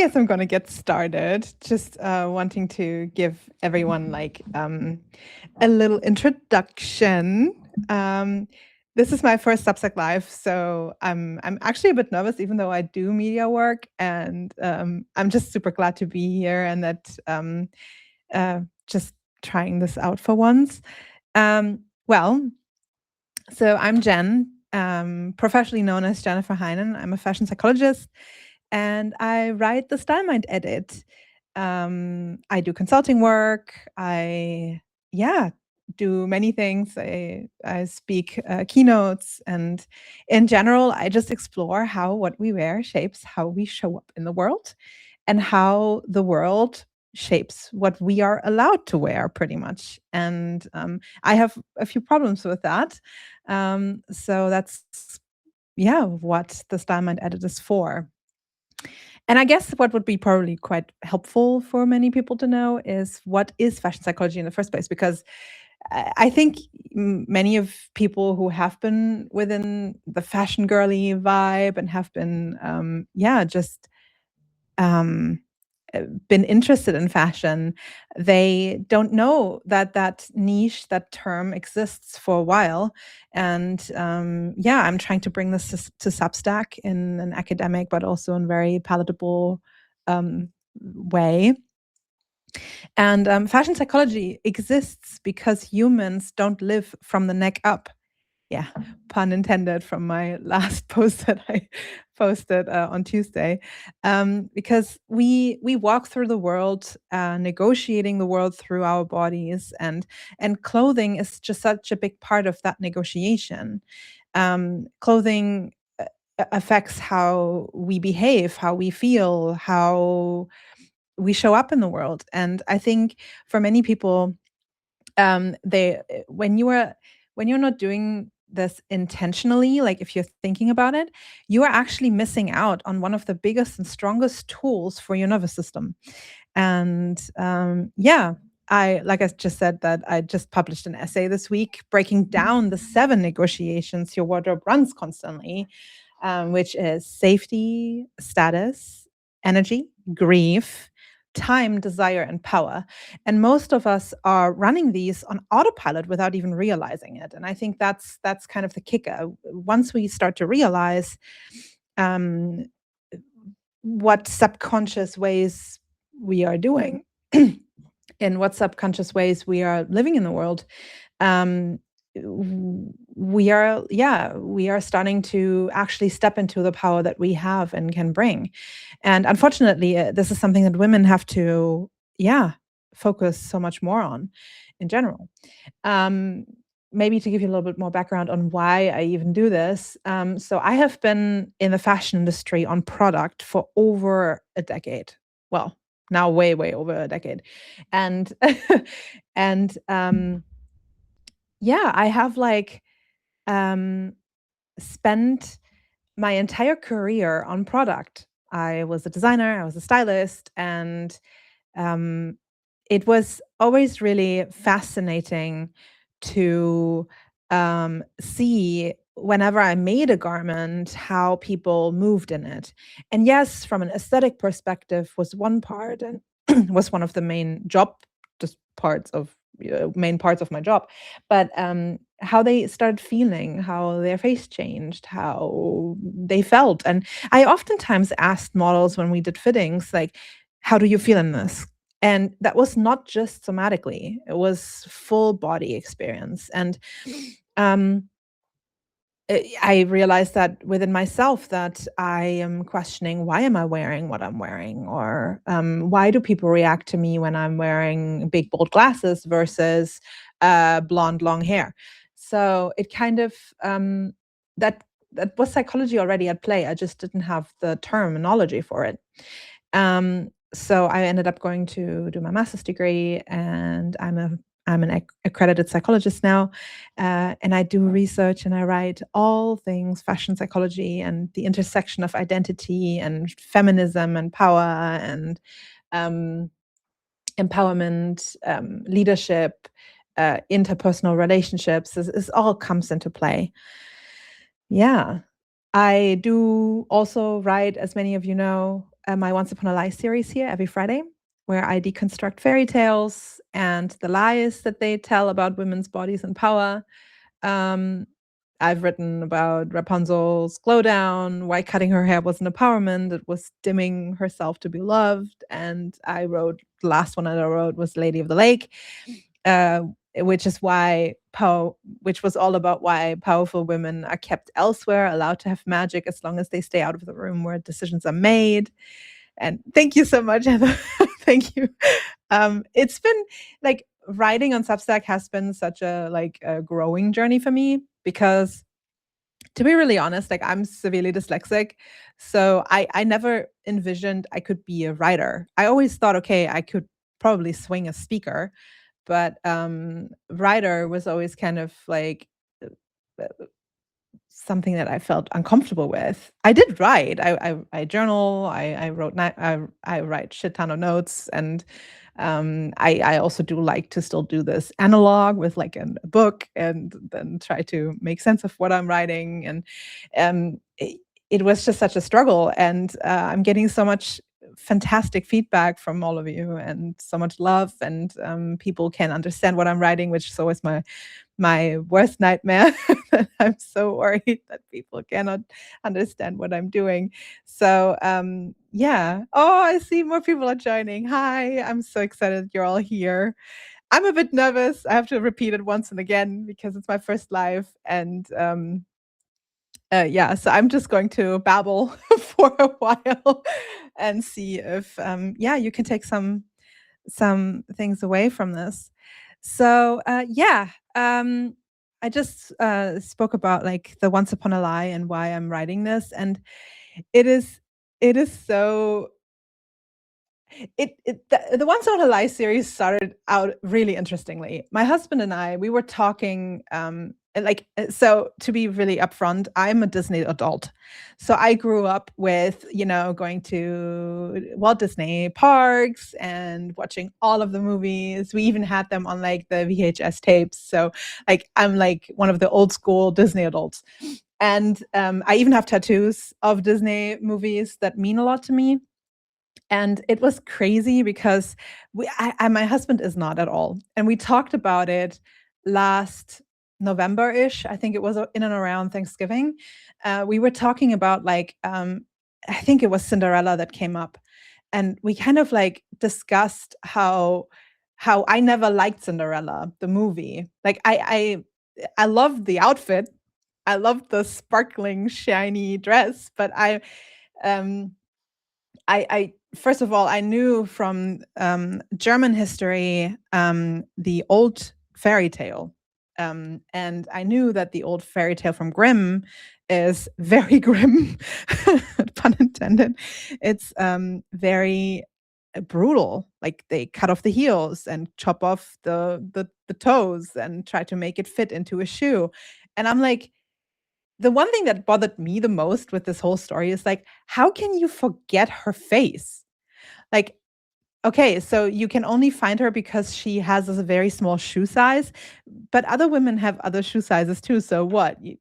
guess I'm gonna get started. Just wanting to give everyone like a little introduction. This is my first Substack Live, so I'm actually a bit nervous, even though I do media work, and I'm just super glad to be here and that just trying this out for once. Well, so I'm Jen, professionally known as Jennifer Heinen. I'm a fashion psychologist, and I write the Style Mind Edit. I do consulting work. I do many things. I speak keynotes, and in general, I just explore how what we wear shapes how we show up in the world, and how the world shapes what we are allowed to wear, pretty much. And I have a few problems with that. So that's what the Style Mind Edit is for. And I guess what would be probably quite helpful for many people to know is what is fashion psychology in the first place, because I think many of people who have been within the fashion girly vibe and have been, been interested in fashion, they don't know that that niche, that term exists for a while. And I'm trying to bring this to Substack in an academic, but also in very palatable way. And fashion psychology exists because humans don't live from the neck up. Yeah, pun intended from my last post that I posted on Tuesday. Because we walk through the world, negotiating the world through our bodies, and clothing is just such a big part of that negotiation. Clothing affects how we behave, how we feel, how we show up in the world. And I think for many people, when you're not doing this intentionally, like if you're thinking about it, you are actually missing out on one of the biggest and strongest tools for your nervous system. And like I just said, that I just published an essay this week breaking down the 7 negotiations your wardrobe runs constantly, which is safety, status, energy, grief, time, desire, and power. And most of us are running these on autopilot without even realizing it. And I think that's kind of the kicker. Once we start to realize what subconscious ways we are doing, in what subconscious ways we are living in the world, we are starting to actually step into the power that we have and can bring. And unfortunately, this is something that women have to focus so much more on in general. Maybe to give you a little bit more background on why I even do this. So I have been in the fashion industry on product for over a decade. Well, now way over a decade. And I have spent my entire career on product. I was a designer, I was a stylist, and it was always really fascinating to see, whenever I made a garment, how people moved in it. And yes, from an aesthetic perspective was one part, and was one of the main parts of my job. But how they started feeling, how their face changed, how they felt. And I oftentimes asked models when we did fittings, like, how do you feel in this? And that was not just somatically, it was full body experience. And I realized that within myself, that I am questioning, why am I wearing what I'm wearing? Or why do people react to me when I'm wearing big, bold glasses versus blonde, long hair? So it kind of, that was psychology already at play. I just didn't have the terminology for it. So I ended up going to do my master's degree, and I'm an accredited psychologist now, and I do research and I write all things fashion psychology and the intersection of identity and feminism and power and empowerment, leadership, interpersonal relationships. This all comes into play. Yeah. I do also write, as many of you know, my Once Upon a Lie series here every Friday, where I deconstruct fairy tales and the lies that they tell about women's bodies and power. Um, I've written about Rapunzel's glow down, why cutting her hair wasn't empowerment, it was dimming herself to be loved. And I wrote, the last one that I wrote was Lady of the Lake, uh, which is why which was all about why powerful women are kept elsewhere, allowed to have magic as long as they stay out of the room where decisions are made. And thank you so much, Heather. Thank you. It's been like writing on Substack has been such a like a growing journey for me because, to be really honest, like I'm severely dyslexic, so I never envisioned I could be a writer. I always thought, okay, I could probably swing a speaker, but writer was always kind of like uh, something that I felt uncomfortable with. I did write. I journal. I wrote. I write shit ton of notes, and I also do like to still do this analog with like a book, and then try to make sense of what I'm writing. And it was just such a struggle, and I'm getting so much fantastic feedback from all of you, and so much love, and people can understand what I'm writing, which is always my worst nightmare. I'm so worried that people cannot understand what I'm doing. So, yeah. Oh, I see more people are joining. Hi, I'm so excited you're all here. I'm a bit nervous. I have to repeat it once and again because it's my first live. And yeah, so I'm just going to babble for a while and see if, yeah, you can take some things away from this. So yeah, I just spoke about like the Once Upon a Lie and why I'm writing this, and it is it is so the Once Upon a Lie series started out really interestingly. My husband and I, we were talking, so to be really upfront, I'm a Disney adult. So I grew up with, going to Walt Disney parks and watching all of the movies. We even had them on like the VHS tapes. So like I'm like one of the old school Disney adults. And I even have tattoos of Disney movies that mean a lot to me. And it was crazy because my husband is not at all. And we talked about it last November-ish. I think it was in and around Thanksgiving. We were talking about like, I think it was Cinderella that came up. And we kind of like discussed how I never liked Cinderella, the movie. Like I loved the outfit. I loved the sparkling, shiny dress, but um I first of all, I knew from German history the old fairy tale, and I knew that the old fairy tale from Grimm is very grim, pun intended. It's very brutal. Like they cut off the heels and chop off the toes and try to make it fit into a shoe, and I'm like, the one thing that bothered me the most with this whole story is like, how can you forget her face? Like, okay, so you can only find her because she has a very small shoe size, but other women have other shoe sizes too. So what? You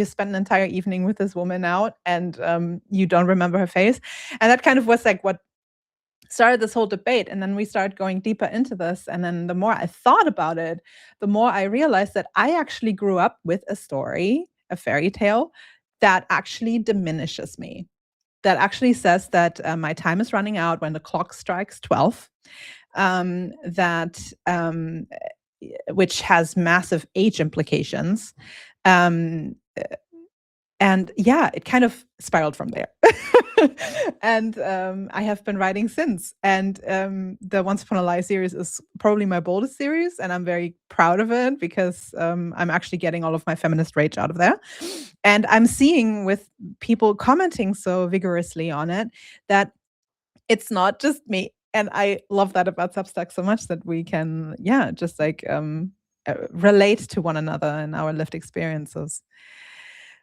spend an entire evening with this woman out, and you don't remember her face, and that kind of was like what started this whole debate. And then we started going deeper into this, and then the more I thought about it, the more I realized that I actually grew up with a story, a fairy tale, that actually diminishes me, that actually says that my time is running out when the clock strikes 12, that which has massive age implications. um, and yeah, it kind of spiraled from there. And I have been writing since. And the Once Upon a Lie series is probably my boldest series, and I'm very proud of it because I'm actually getting all of my feminist rage out of there. And I'm seeing with people commenting so vigorously on it that it's not just me. And I love that about Substack so much, that we can, yeah, just like relate to one another in our lived experiences.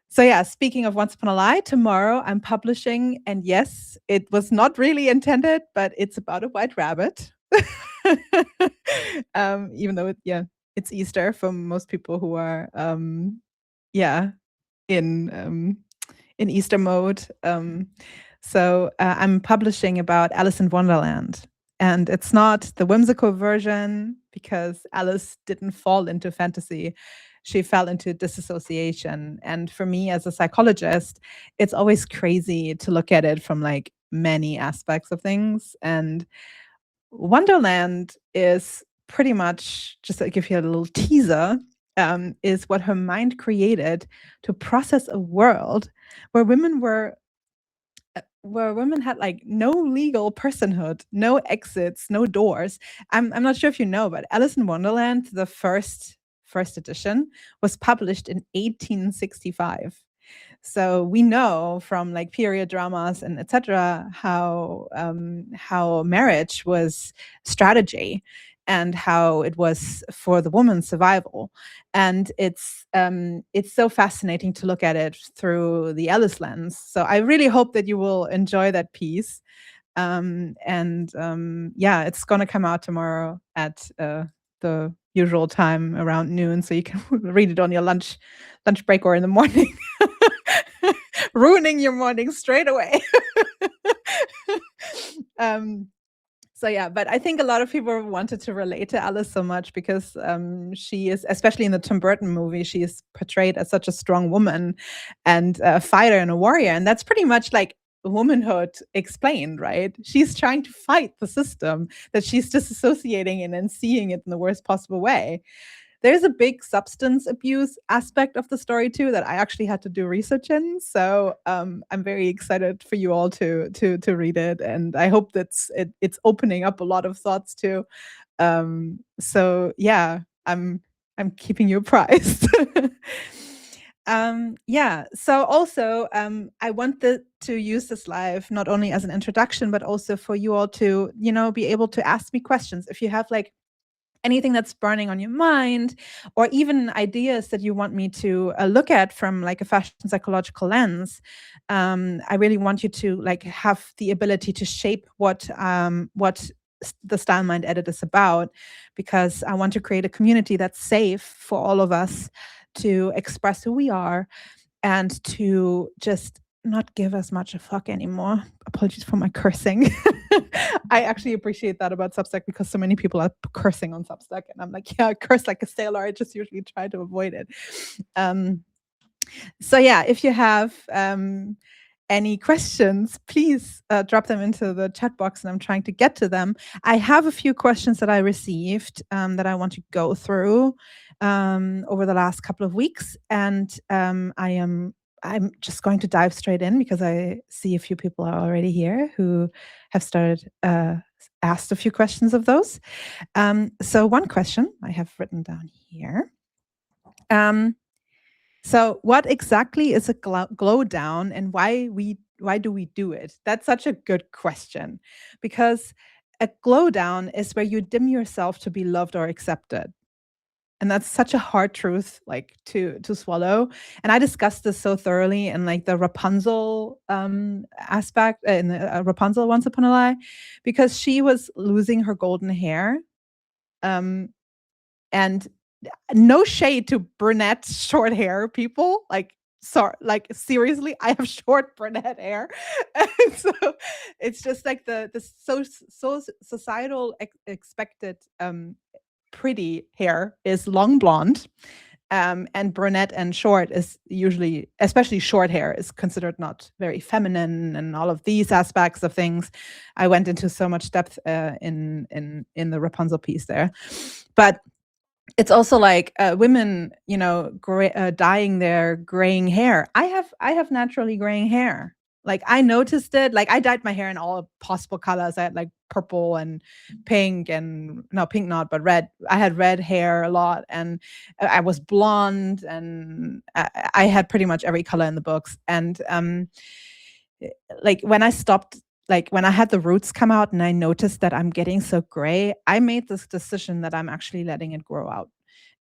So yeah, speaking of Once Upon a Lie, tomorrow I'm publishing, and yes, it was not really intended, but it's about a white rabbit. Even though it's Easter for most people who are, yeah, in Easter mode. So I'm publishing about Alice in Wonderland. And it's not the whimsical version because Alice didn't fall into fantasy. She fell into disassociation. And for me as a psychologist, it's always crazy to look at it from like many aspects of things. And Wonderland is pretty much, just to give you a little teaser, is what her mind created to process a world where women had like no legal personhood, no exits, no doors. I'm not sure if you know, but Alice in Wonderland, the first edition, was published in 1865. So we know from like period dramas and etc. how marriage was strategy and how it was for the woman's survival. And it's so fascinating to look at it through the Alice lens. So I really hope that you will enjoy that piece. Yeah, it's going to come out tomorrow at the usual time around noon, so you can read it on your lunch break or in the morning. Ruining your morning straight away. So yeah, but I think a lot of people wanted to relate to Alice so much because she is, especially in the Tim Burton movie, she is portrayed as such a strong woman and a fighter and a warrior. And that's pretty much like womanhood explained, right? She's trying to fight the system that she's disassociating in and seeing it in the worst possible way. There's a big substance abuse aspect of the story too that I actually had to do research in. So I'm very excited for you all to read it, and I hope that's it's opening up a lot of thoughts too. So yeah, I'm keeping you apprised. Yeah. So also, I wanted to use this live not only as an introduction, but also for you all to, be able to ask me questions if you have like anything that's burning on your mind, or even ideas that you want me to look at from like a fashion psychological lens. I really want you to like have the ability to shape what the Style Mind Edit is about, because I want to create a community that's safe for all of us to express who we are and to just not give as much a fuck anymore. Apologies for my cursing. I actually appreciate that about Substack because so many people are cursing on Substack, and I'm like, yeah, I curse like a sailor. I just usually try to avoid it. So yeah, if you have any questions, please drop them into the chat box, and I'm trying to get to them. I have a few questions that I received that I want to go through over the last couple of weeks, and I'm just going to dive straight in because I see a few people are already here who have started asked a few questions of those. So one question I have written down here. So what exactly is a glow down, and why do we do it? That's such a good question, because a glow down is where you dim yourself to be loved or accepted. And that's such a hard truth, like to swallow. And I discussed this so thoroughly in like the Rapunzel aspect in the, Rapunzel Once Upon a Lie, because she was losing her golden hair, and no shade to brunette short hair people. Like, sorry, like seriously, I have short brunette hair, and so it's just like the so societal expected pretty hair is long blonde, and brunette and short is usually, especially short hair, is considered not very feminine, and all of these aspects of things. I went into so much depth in the Rapunzel piece there, but it's also like women, dyeing their graying hair. I have naturally graying hair. Like I noticed it. Like I dyed my hair in all possible colors. I had like purple and pink, and no, pink not, but red. I had red hair a lot, and I was blonde, and I had pretty much every color in the books. And like when I stopped, like when I had the roots come out and I noticed that I'm getting so gray, I made this decision that I'm actually letting it grow out.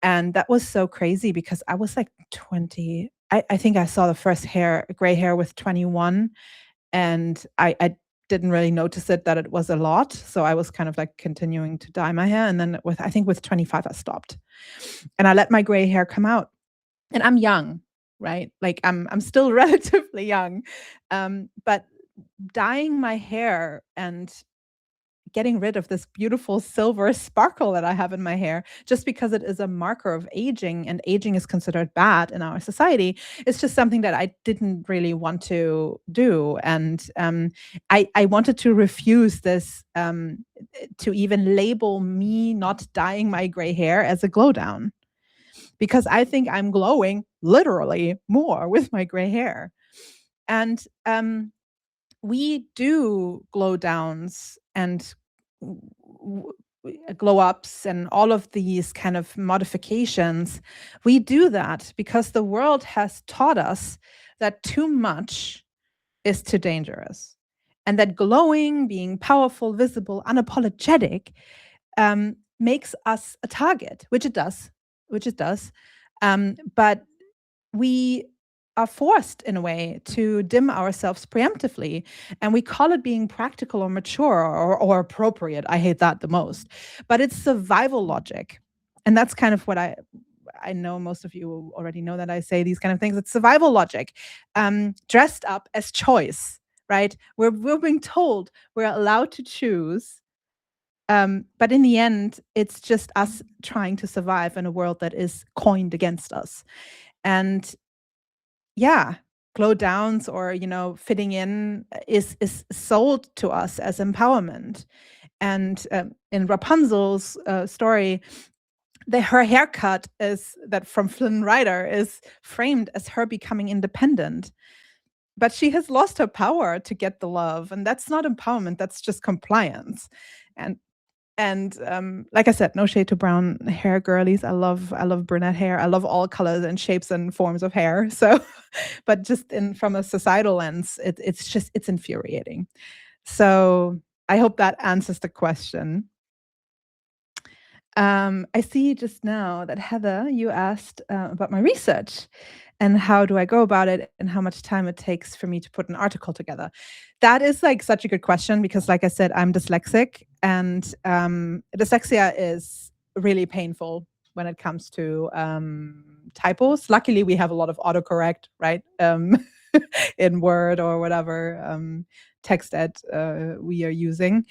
And that was so crazy because I was like 20. I think I saw the first gray hair with 21, and I didn't really notice that it was a lot. So I was kind of like continuing to dye my hair. And then I think with 25, I stopped, and I let my gray hair come out. And I'm young. right? Like I'm still relatively young, but dyeing my hair and getting rid of this beautiful silver sparkle that I have in my hair just because it is a marker of aging and aging is considered bad in our society. It's just something that I didn't really want to do. And I wanted to refuse this, to even label me not dyeing my gray hair as a glow down, because I think I'm glowing literally more with my gray hair. And we do glow downs and glow ups and all of these kind of modifications. We do that because the world has taught us that too much is too dangerous, and that glowing, being powerful, visible, unapologetic, makes us a target, which it does, but we are forced in a way to dim ourselves preemptively, and we call it being practical or mature or appropriate. I hate that the most, but it's survival logic. And that's kind of what I know most of you already know, that I say these kind of things. It's survival logic, dressed up as choice, right? We're being told we're allowed to choose, but in the end, it's just us trying to survive in a world that is coined against us. And yeah, glow downs or, fitting in is sold to us as empowerment. And in Rapunzel's story, her haircut is that from Flynn Rider is framed as her becoming independent. But she has lost her power to get the love, and that's not empowerment, that's just compliance. And like I said, no shade to brown hair girlies. I love brunette hair. I love all colors and shapes and forms of hair. So, but just from a societal lens, it's infuriating. So I hope that answers the question. I see just now that Heather, you asked about my research and how do I go about it and how much time it takes for me to put an article together. That is like such a good question because, like I said, I'm dyslexic, and dyslexia is really painful when it comes to typos. Luckily, we have a lot of autocorrect, right? In Word or whatever text ed we are using.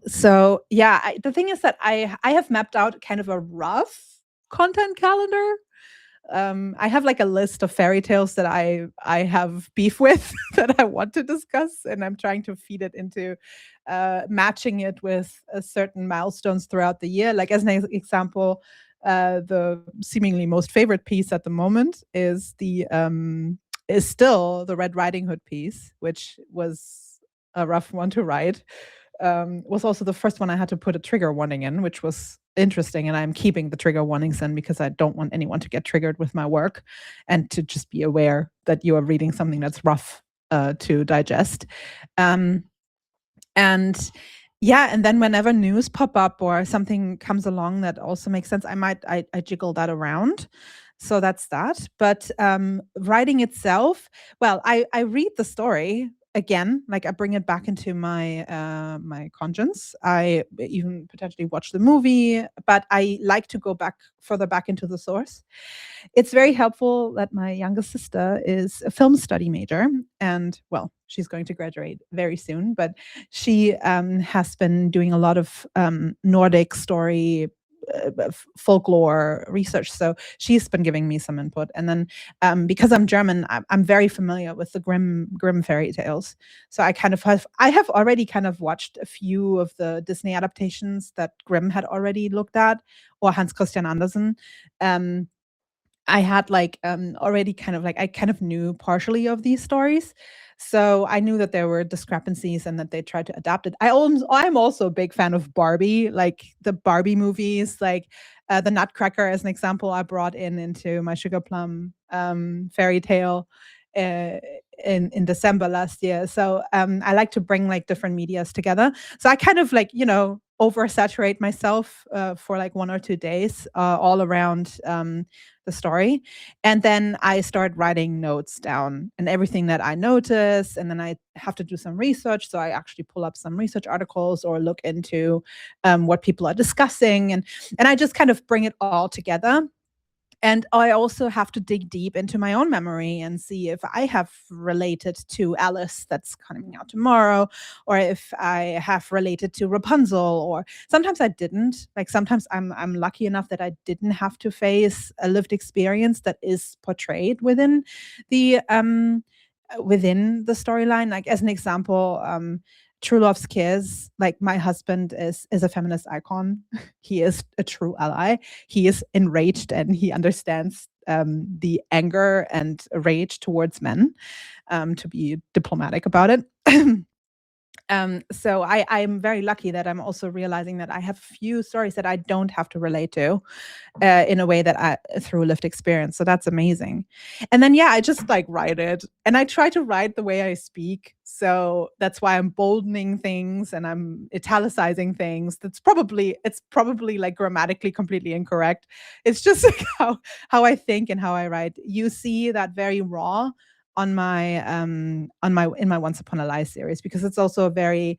So yeah, the thing is that I have mapped out kind of a rough content calendar. I have like a list of fairy tales that I have beef with that I want to discuss, and I'm trying to feed it into matching it with certain milestones throughout the year. Like as an example, the seemingly most favorite piece at the moment is still the Red Riding Hood piece, which was a rough one to write. Was also the first one I had to put a trigger warning in, which was interesting. And I'm keeping the trigger warnings in because I don't want anyone to get triggered with my work, and to just be aware that you are reading something that's rough to digest. And yeah, and then whenever news pop up or something comes along that also makes sense, I jiggle that around. So that's that. But writing itself, well, I read the story again, like I bring it back into my my conscience. I even potentially watch the movie, but I like to go further back into the source. It's very helpful that my youngest sister is a film study major, and well, she's going to graduate very soon, but she has been doing a lot of Nordic story folklore research. So she's been giving me some input. And then because I'm German, I'm very familiar with the Grimm fairy tales. So I have already kind of watched a few of the Disney adaptations that Grimm had already looked at, or Hans Christian Andersen. I had already I kind of knew partially of these stories. So I knew that there were discrepancies and that they tried to adapt it. I'm also a big fan of Barbie, like the Barbie movies, like the Nutcracker as an example. I brought into my Sugar Plum fairy tale in December last year. So I like to bring like different medias together. So I kind of oversaturate myself for like 1 or 2 days all around the story. And then I start writing notes down and everything that I notice. And then I have to do some research. So I actually pull up some research articles or look into what people are discussing. And I just kind of bring it all together. And I also have to dig deep into my own memory and see if I have related to Alice that's coming out tomorrow, or if I have related to Rapunzel, or sometimes I didn't. Like sometimes I'm lucky enough that I didn't have to face a lived experience that is portrayed the within the storyline. Like as an example, True Love's Kiss, like my husband is a feminist icon. He is a true ally. He is enraged and he understands the anger and rage towards men, to be diplomatic about it. So I'm very lucky that I'm also realizing that I have few stories that I don't have to relate to in a way that through lived experience. So that's amazing. And then, yeah, I just like write it, and I try to write the way I speak. So that's why I'm boldening things and I'm italicizing things. It's probably like grammatically completely incorrect. It's just like how I think and how I write. You see that very raw on my in my Once Upon a Lie series, because it's also a very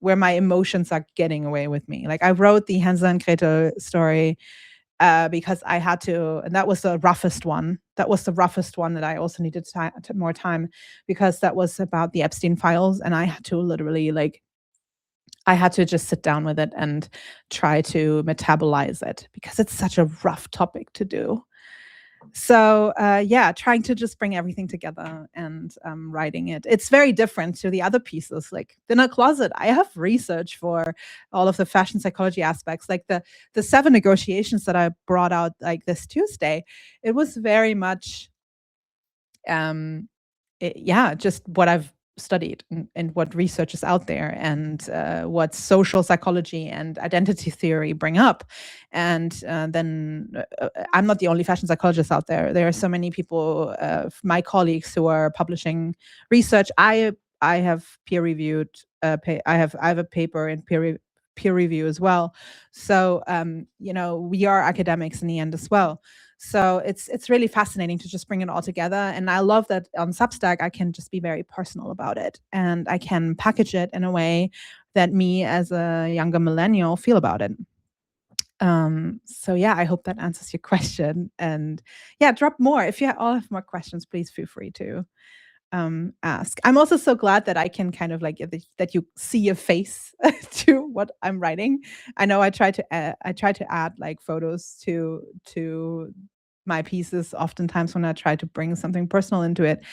where my emotions are getting away with me. Like I wrote the Hansel and Gretel story because I had to, and that was the roughest one. That was the roughest one that I also needed more time, because that was about the Epstein files, and I had to literally I had to just sit down with it and try to metabolize it, because it's such a rough topic to do. So yeah, trying to just bring everything together and writing it. It's very different to the other pieces, like Dinner Closet. I have research for all of the fashion psychology aspects, like the 7 negotiations that I brought out like this Tuesday. It was very much, just what I've studied and what research is out there, and what social psychology and identity theory bring up. And then I'm not the only fashion psychologist out there. There are so many people, my colleagues, who are publishing research. I have peer reviewed. I have a paper in peer review as well. So we are academics in the end as well. So it's really fascinating to just bring it all together. And I love that on Substack, I can just be very personal about it, and I can package it in a way that me as a younger millennial feel about it. So yeah, I hope that answers your question. And yeah, drop more. If you all have more questions, please feel free to ask. I'm also so glad that I can kind of like that you see a face to what I'm writing. I know I try to add like photos to my pieces oftentimes when I try to bring something personal into it.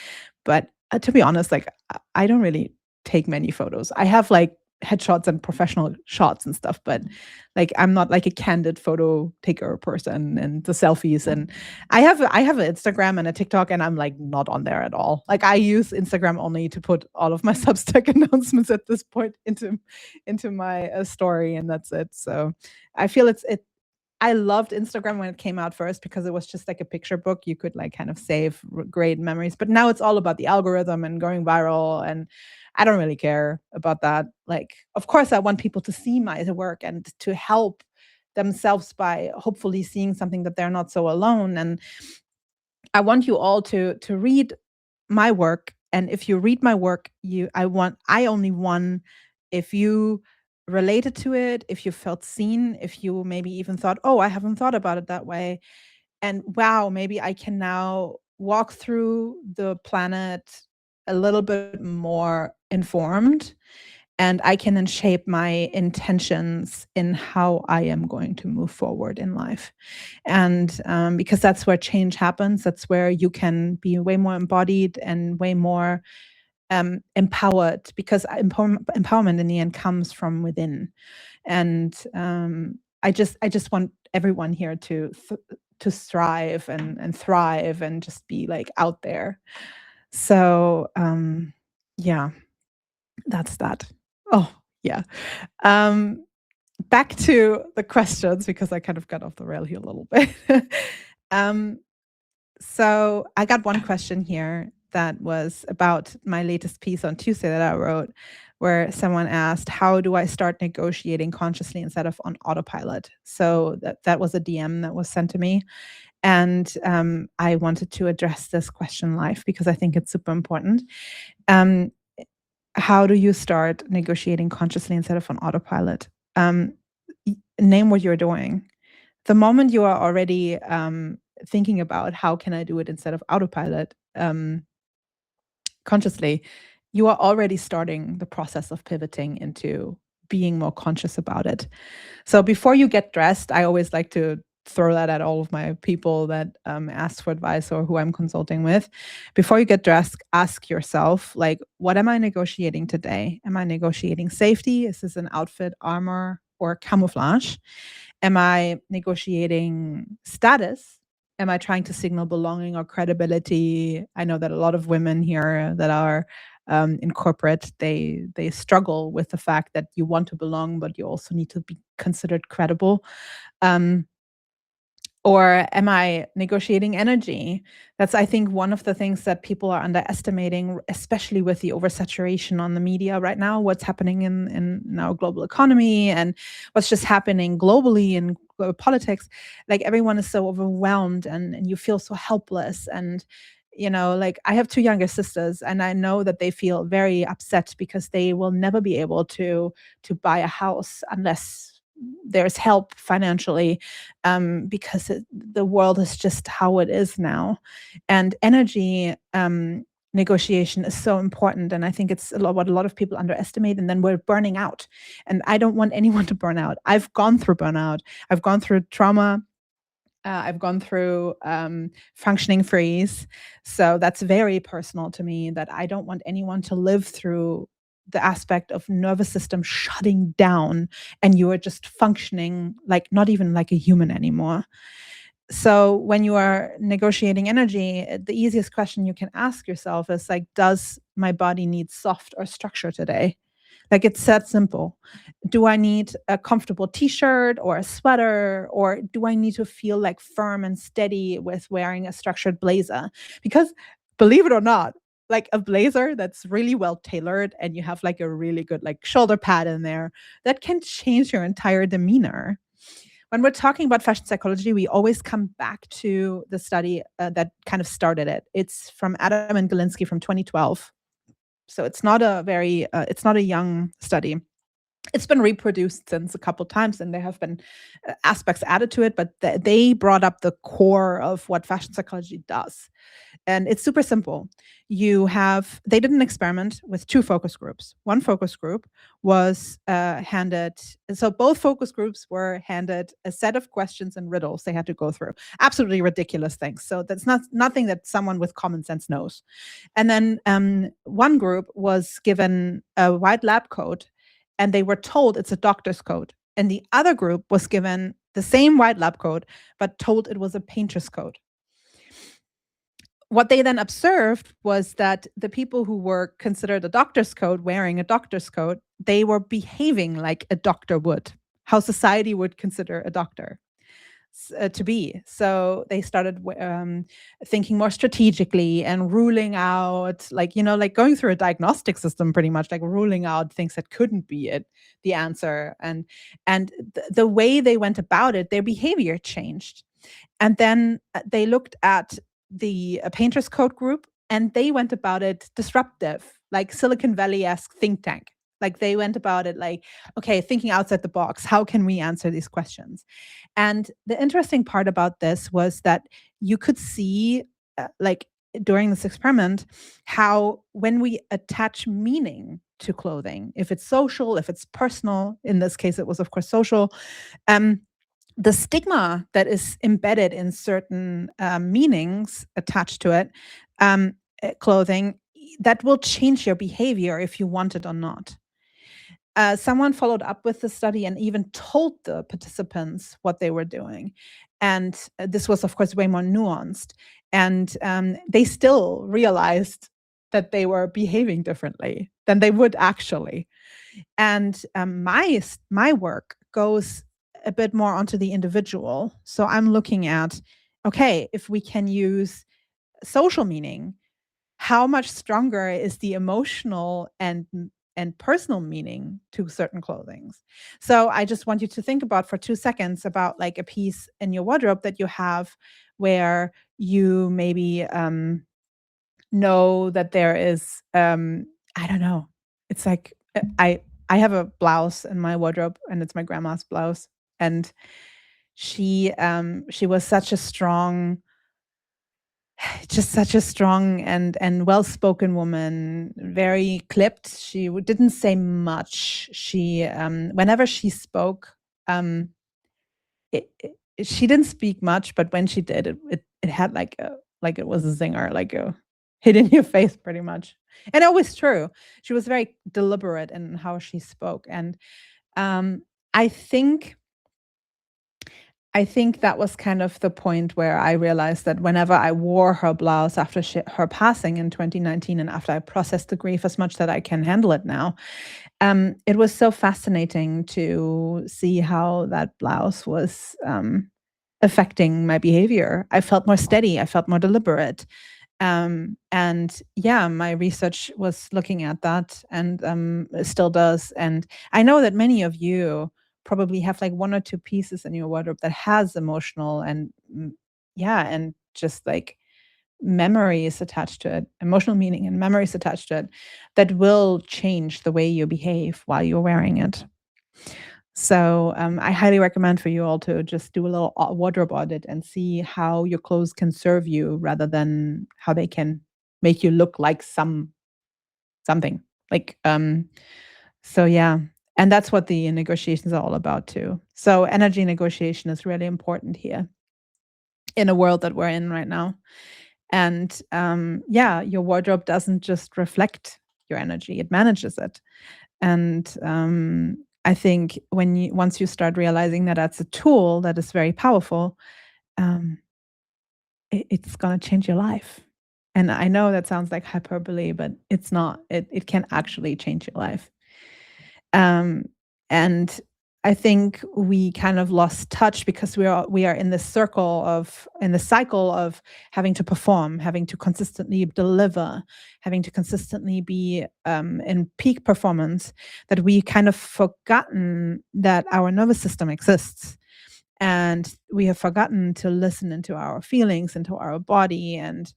But to be honest, like I don't really take many photos. I have like headshots and professional shots and stuff, but like I'm not like a candid photo taker person, and the selfies. And I have an Instagram and a TikTok, and I'm like not on there at all. Like I use Instagram only to put all of my Substack announcements at this point into my story, and that's it. So I feel I loved Instagram when it came out first, because it was just like a picture book. You could like kind of save great memories, but now it's all about the algorithm and going viral, and I don't really care about that. Like, of course, I want people to see my work and to help themselves by hopefully seeing something that they're not so alone. And I want you all to read my work. And if you read my work, I only want if you related to it, if you felt seen, if you maybe even thought, oh, I haven't thought about it that way. And wow, maybe I can now walk through the planet a little bit more informed, and I can then shape my intentions in how I am going to move forward in life. And because that's where change happens, that's where you can be way more embodied and way more empowered, because empowerment in the end comes from within. And I just want everyone here to strive and thrive and just be like out there. So yeah, that's that. Oh yeah. Back to the questions, because I kind of got off the rail here a little bit. So I got one question here that was about my latest piece on Tuesday that I wrote, where someone asked, how do I start negotiating consciously instead of on autopilot? So that was a DM that was sent to me. And I wanted to address this question live, because I think it's super important. How do you start negotiating consciously instead of on autopilot? Name what you're doing. The moment you are already thinking about how can I do it instead of autopilot consciously, you are already starting the process of pivoting into being more conscious about it. So before you get dressed, I always like to throw that at all of my people that ask for advice or who I'm consulting with. Before you get dressed, ask yourself, like, what am I negotiating today? Am I negotiating safety? Is this an outfit, armor, or camouflage? Am I negotiating status? Am I trying to signal belonging or credibility? I know that a lot of women here that are in corporate, they struggle with the fact that you want to belong, but you also need to be considered credible. Or am I negotiating energy? That's, I think, one of the things that people are underestimating, especially with the oversaturation on the media right now, what's happening in our global economy and what's just happening globally in politics. Like, everyone is so overwhelmed and you feel so helpless. And, like, I have 2 younger sisters, and I know that they feel very upset because they will never be able to buy a house unless there's help financially, because the world is just how it is now. And energy negotiation is so important. And I think it's what a lot of people underestimate. And then we're burning out. And I don't want anyone to burn out. I've gone through burnout. I've gone through trauma. I've gone through functioning freeze. So that's very personal to me, that I don't want anyone to live through the aspect of nervous system shutting down and you are just functioning like not even like a human anymore. So when you are negotiating energy, the easiest question you can ask yourself is like, does my body need soft or structure today? Like, it's that simple. Do I need a comfortable t-shirt or a sweater, or do I need to feel like firm and steady with wearing a structured blazer? Because believe it or not, like a blazer that's really well tailored and you have like a really good like shoulder pad in there, that can change your entire demeanor. When we're talking about fashion psychology, we always come back to the study that kind of started it. It's from Adam and Galinsky from 2012. So it's not a young study. It's been reproduced since a couple times, and there have been aspects added to it, but they brought up the core of what fashion psychology does. And it's super simple. They did an experiment with 2 focus groups. One focus group was so both focus groups were handed a set of questions and riddles they had to go through. Absolutely ridiculous things. So that's nothing that someone with common sense knows. And then one group was given a white lab coat, and they were told it's a doctor's coat. And the other group was given the same white lab coat, but told it was a painter's coat. What they then observed was that the people who were considered a doctor's coat, wearing a doctor's coat, they were behaving like a doctor would, how society would consider a doctor to be. So they started thinking more strategically and ruling out, like going through a diagnostic system, pretty much, like ruling out things that couldn't be the answer. And the way they went about it, their behavior changed. And then they looked at the painter's coat group, and they went about it disruptive, like Silicon Valley-esque think tank. Like, they went about it like, okay, thinking outside the box, how can we answer these questions? And the interesting part about this was that you could see, like during this experiment, how when we attach meaning to clothing, if it's social, if it's personal, in this case, it was of course social, the stigma that is embedded in certain meanings attached to it, clothing, that will change your behavior if you want it or not. Someone followed up with the study and even told the participants what they were doing. And this was, of course, way more nuanced. And they still realized that they were behaving differently than they would actually. And my work goes a bit more onto the individual. So I'm looking at, okay, if we can use social meaning, how much stronger is the emotional and personal meaning to certain clothings? So I just want you to think about for 2 seconds about like a piece in your wardrobe that you have where you maybe know that there is, I don't know. It's like, I have a blouse in my wardrobe, and it's my grandma's blouse. And she was such a strong just such a strong and well-spoken woman, very clipped. She didn't say much. She whenever she spoke, she didn't speak much, but when she did, it had like it was a zinger, like a hit in your face, pretty much. And it was true. She was very deliberate in how she spoke, and um, I think I think that was kind of the point where I realized that whenever I wore her blouse after her passing in 2019, and after I processed the grief as much that I can handle it now, it was so fascinating to see how that blouse was affecting my behavior. I felt more steady. I felt more deliberate. And yeah, my research was looking at that, and it still does. And I know that many of you probably have like one or two pieces in your wardrobe that has emotional and yeah, and just like memories attached to it, emotional meaning and memories attached to it, that will change the way you behave while you're wearing it. So I highly recommend for you all to just do a little wardrobe audit and see how your clothes can serve you rather than how they can make you look like something. Like so yeah. And that's what the negotiations are all about too. So energy negotiation is really important here in a world that we're in right now. And yeah, your wardrobe doesn't just reflect your energy, it manages it. And I think once you start realizing that that's a tool that is very powerful, it's going to change your life. And I know that sounds like hyperbole, but it's not. It can actually change your life. And I think we kind of lost touch because we are in the cycle of having to perform, having to consistently deliver, having to consistently be in peak performance, that we kind of forgotten that our nervous system exists. And we have forgotten to listen into our feelings, into our body. And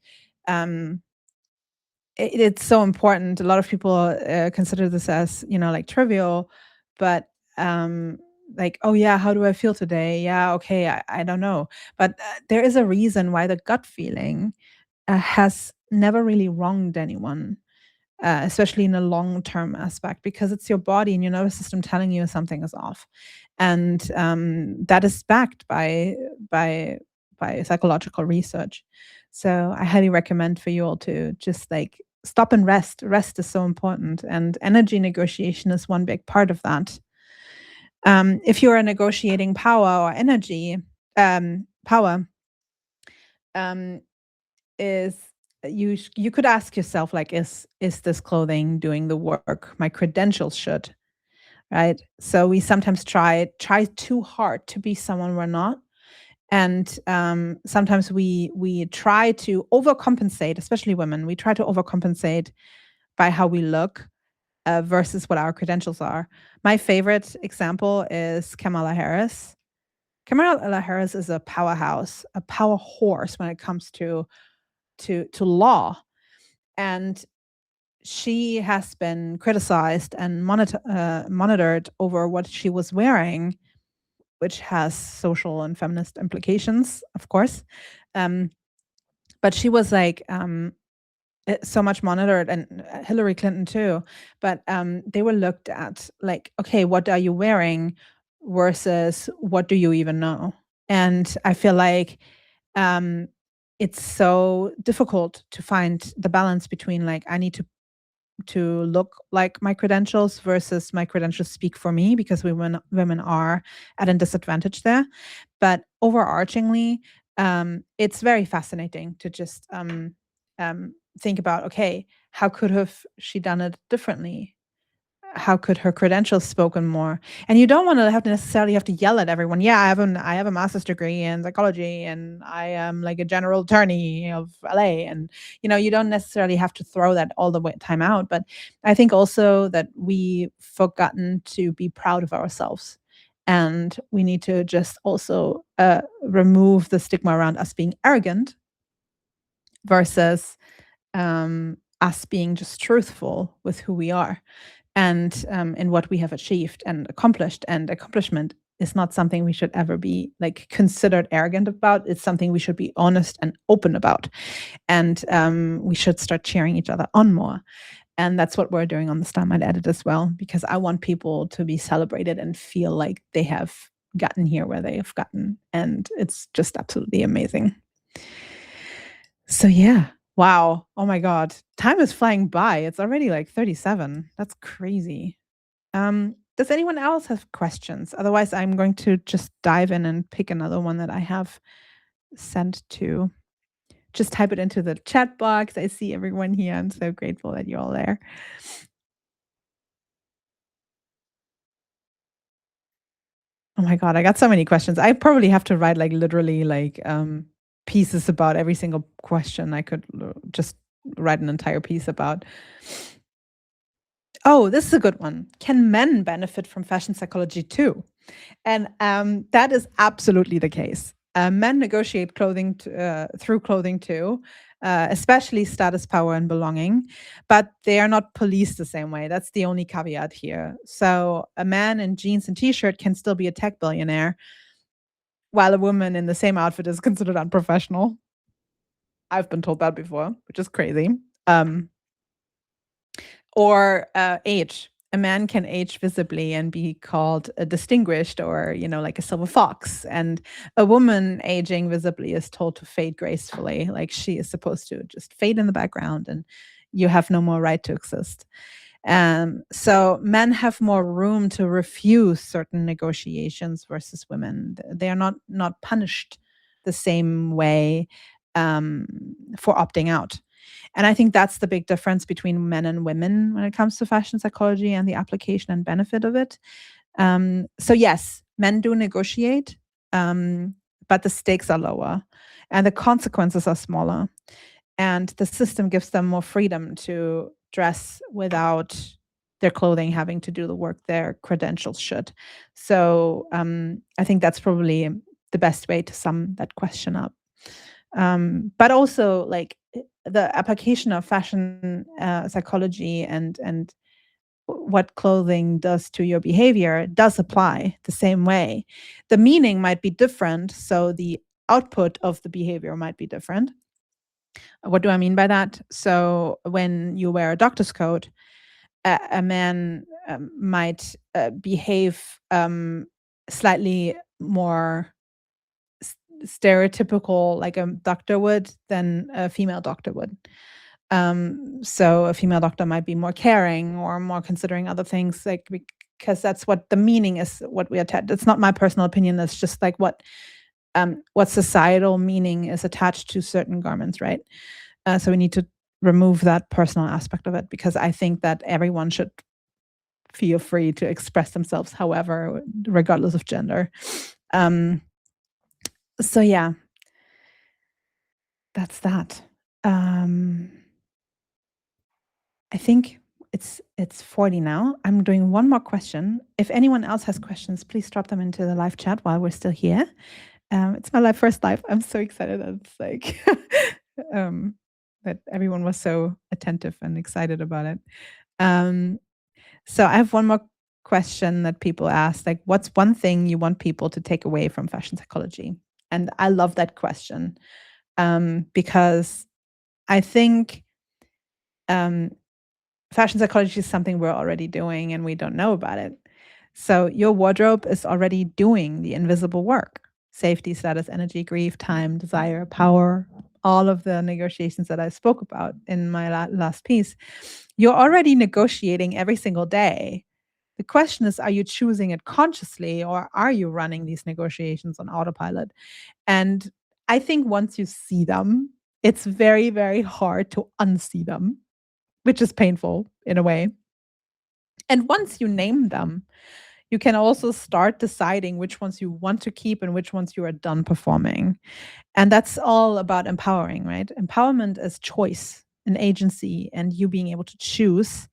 it's so important. A lot of people consider this as, like trivial, but like, oh yeah, how do I feel today? Yeah, okay, I don't know. But there is a reason why the gut feeling has never really wronged anyone, especially in a long-term aspect, because it's your body and your nervous system telling you something is off. And that is backed by psychological research. So I highly recommend for you all to just like stop and rest. Rest is so important, and energy negotiation is one big part of that. If you're a negotiating power or energy, power is you could ask yourself, like, is this clothing doing the work my credentials should, right? So we sometimes try too hard to be someone we're not. And sometimes we try to overcompensate, especially women. We try to overcompensate by how we look versus what our credentials are. My favorite example is Kamala Harris. Kamala Harris is a powerhouse, a power horse when it comes to law, and she has been criticized and monitored over what she was wearing, which has social and feminist implications, of course. But she was like so much monitored, and Hillary Clinton too. But they were looked at like, okay, what are you wearing versus what do you even know? And I feel like it's so difficult to find the balance between like, I need to look like my credentials versus my credentials speak for me, because women are at a disadvantage there. But overarchingly, it's very fascinating to just think about, okay, how could have she done it differently? How could her credentials spoken more? And you don't want to necessarily have to yell at everyone. Yeah, I have a master's degree in psychology, and I am like a general attorney of LA. And you don't necessarily have to throw that all the time out. But I think also that we've forgotten to be proud of ourselves, and we need to just also remove the stigma around us being arrogant versus us being just truthful with who we are and in what we have achieved and accomplished. And accomplishment is not something we should ever be like considered arrogant about. It's something we should be honest and open about. And we should start cheering each other on more. And that's what we're doing on the Starlight Edit as well, because I want people to be celebrated and feel like they have gotten here where they have gotten. And it's just absolutely amazing. So yeah. Wow. Oh my God. Time is flying by. It's already like 37. That's crazy. Does anyone else have questions? Otherwise, I'm going to just dive in and pick another one that I have sent to. Just type it into the chat box. I see everyone here. I'm so grateful that you're all there. Oh my God, I got so many questions. I probably have to write like literally like pieces about every single question. I could just write an entire piece about. Oh, this is a good one. Can men benefit from fashion psychology too? And that is absolutely the case. Men negotiate clothing through clothing too, especially status, power, and belonging, but they are not policed the same way. That's the only caveat here. So a man in jeans and t-shirt can still be a tech billionaire, while a woman in the same outfit is considered unprofessional. I've been told that before, which is crazy. Or age. A man can age visibly and be called a distinguished or, like a silver fox. And a woman aging visibly is told to fade gracefully, like she is supposed to just fade in the background and you have no more right to exist. So men have more room to refuse certain negotiations versus women. They are not punished the same way for opting out. And I think that's the big difference between men and women when it comes to fashion psychology and the application and benefit of it. So yes, men do negotiate, but the stakes are lower and the consequences are smaller. And the system gives them more freedom to dress without their clothing having to do the work their credentials should. So I think that's probably the best way to sum that question up. But also like the application of fashion psychology and what clothing does to your behavior does apply the same way. The meaning might be different, so the output of the behavior might be different. What do I mean by that? So when you wear a doctor's coat, a man might behave slightly more stereotypical like a doctor would than a female doctor would. So a female doctor might be more caring or more considering other things, like because that's what the meaning is. What we attach. It's not my personal opinion. That's just like what societal meaning is attached to certain garments, right? So we need to remove that personal aspect of it because I think that everyone should feel free to express themselves, however, regardless of gender. So yeah, that's that. I think it's 40 now. I'm doing one more question. If anyone else has questions, please drop them into the live chat while we're still here. It's my first live. I'm so excited that it's like that everyone was so attentive and excited about it. So I have one more question that people ask, like, what's one thing you want people to take away from fashion psychology? And I love that question because I think fashion psychology is something we're already doing and we don't know about it. So your wardrobe is already doing the invisible work: safety, status, energy, grief, time, desire, power, all of the negotiations that I spoke about in my last piece. You're already negotiating every single day. The question is, are you choosing it consciously or are you running these negotiations on autopilot? And I think once you see them, it's very, very hard to unsee them, which is painful in a way. And once you name them, you can also start deciding which ones you want to keep and which ones you are done performing. And that's all about empowering, right? Empowerment is choice and agency, and you being able to choose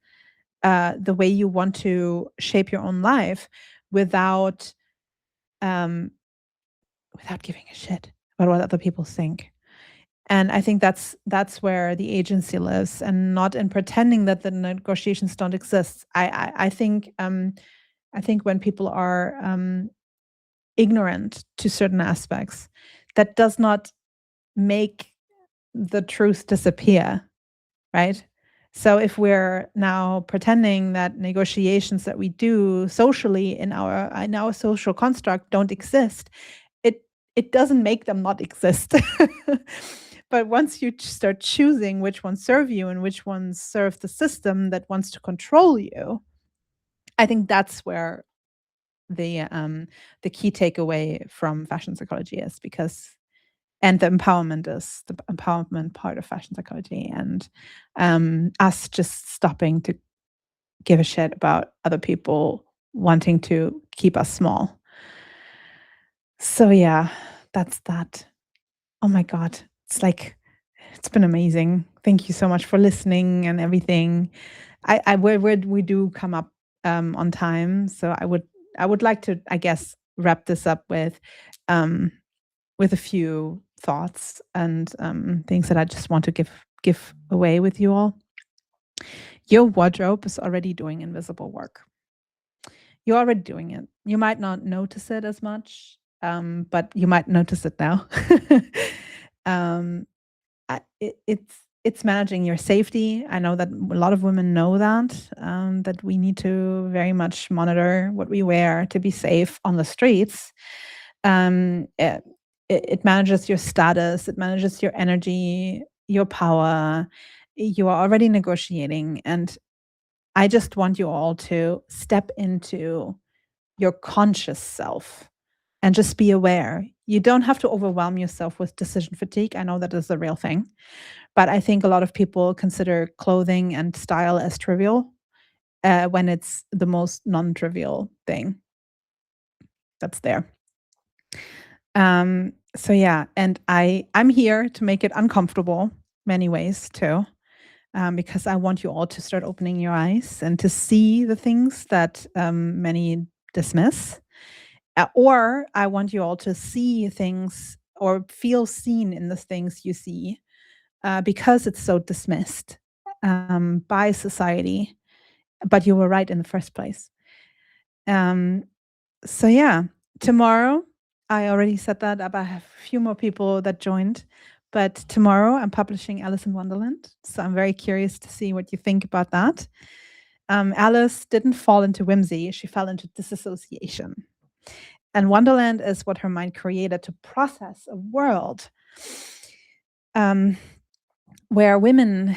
the way you want to shape your own life without giving a shit about what other people think. And I think that's where the agency lives, and not in pretending that the negotiations don't exist. I think when people are ignorant to certain aspects, that does not make the truth disappear, right? So if we're now pretending that negotiations that we do socially in our social construct don't exist, it doesn't make them not exist. But once you start choosing which ones serve you and which ones serve the system that wants to control you, I think that's where the key takeaway from fashion psychology is, and the empowerment part of fashion psychology, and us just stopping to give a shit about other people wanting to keep us small. So yeah, that's that. Oh my God. It's been amazing. Thank you so much for listening and everything. We do come up on time. So I would like to, I guess, wrap this up with a few thoughts and things that I just want to give away with you all. Your wardrobe is already doing invisible work. You're already doing it. You might not notice it as much, but you might notice it now. It's managing your safety. I know that a lot of women know that we need to very much monitor what we wear to be safe on the streets. It manages your status, it manages your energy, your power. You are already negotiating. And I just want you all to step into your conscious self and just be aware. You don't have to overwhelm yourself with decision fatigue. I know that is a real thing. But I think a lot of people consider clothing and style as trivial when it's the most non-trivial thing that's there. So yeah, and I'm here to make it uncomfortable many ways too, because I want you all to start opening your eyes and to see the things that many dismiss. Or I want you all to see things or feel seen in the things you see, because it's so dismissed by society. But you were right in the first place. So yeah, tomorrow, I already said that, but I have a few more people that joined. But tomorrow I'm publishing Alice in Wonderland. So I'm very curious to see what you think about that. Alice didn't fall into whimsy. She fell into disassociation. And Wonderland is what her mind created to process a world where women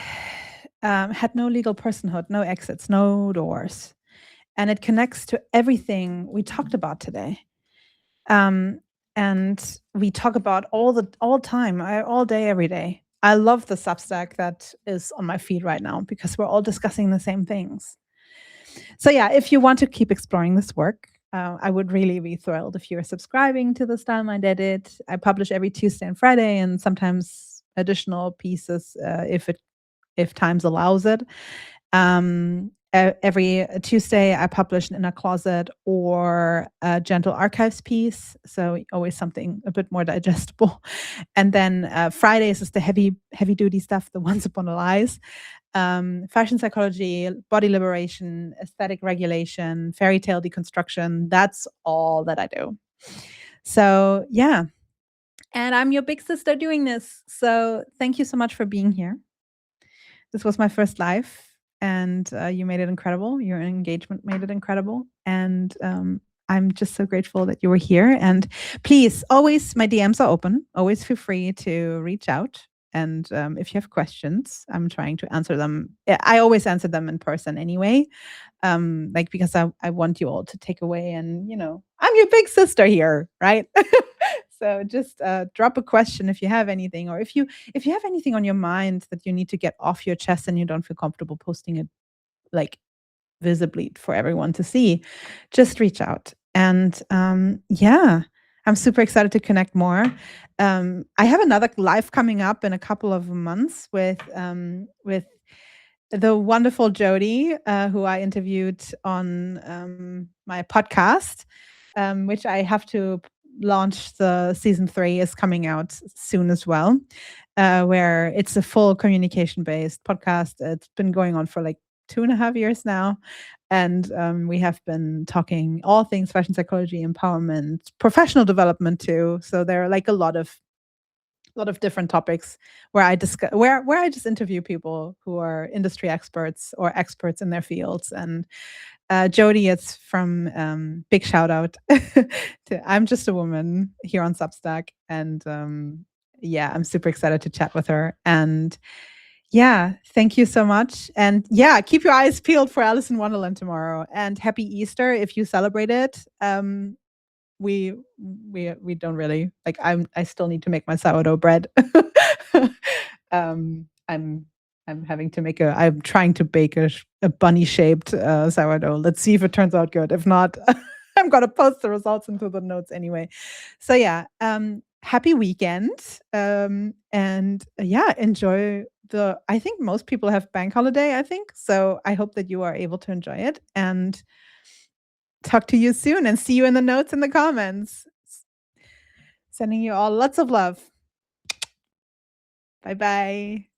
had no legal personhood, no exits, no doors. And it connects to everything we talked about today. And we talk about all day, every day. I love the Substack that is on my feed right now because we're all discussing the same things. So yeah, if you want to keep exploring this work, I would really be thrilled if you're subscribing to the Style Mind Edit. I publish every Tuesday and Friday, and sometimes additional pieces if times allows it. Every Tuesday, I publish an Inner Closet or a Gentle Archives piece, so always something a bit more digestible. And then Fridays is the heavy duty stuff, the Once Upon a Lies. Fashion psychology, body liberation, aesthetic regulation, fairy tale deconstruction. That's all that I do. So yeah, and I'm your big sister doing this. So thank you so much for being here. This was my first live, and you made it incredible. Your engagement made it incredible. And I'm just so grateful that you were here. And please, always, my DMs are open. Always feel free to reach out. And if you have questions, I'm trying to answer them. I always answer them in person anyway, because I want you all to take away. And, I'm your big sister here, right? So just drop a question if you have anything, or if you have anything on your mind that you need to get off your chest and you don't feel comfortable posting it visibly for everyone to see, just reach out. And yeah, I'm super excited to connect more. I have another live coming up in a couple of months with the wonderful Jody, who I interviewed on my podcast, which I have to launch. The season 3 is coming out soon as well, where it's a full communication-based podcast. It's been going on for 2.5 years now. And we have been talking all things fashion psychology, empowerment, professional development too. So there are like a lot of different topics where I discuss where I just interview people who are industry experts or experts in their fields. And Jody, it's from big shout out to I'm Just a Woman here on Substack. And yeah, I'm super excited to chat with her. And yeah, thank you so much. And yeah, keep your eyes peeled for Alice in Wonderland tomorrow. And happy Easter if you celebrate it. We we don't really like. I still need to make my sourdough bread. I'm having to make I'm trying to bake a bunny shaped sourdough. Let's see if it turns out good. If not, I'm gonna post the results into the notes anyway. So yeah, happy weekend. And yeah, enjoy I think most people have bank holiday, I think. So I hope that you are able to enjoy it and talk to you soon and see you in the notes in the comments. Sending you all lots of love. Bye bye.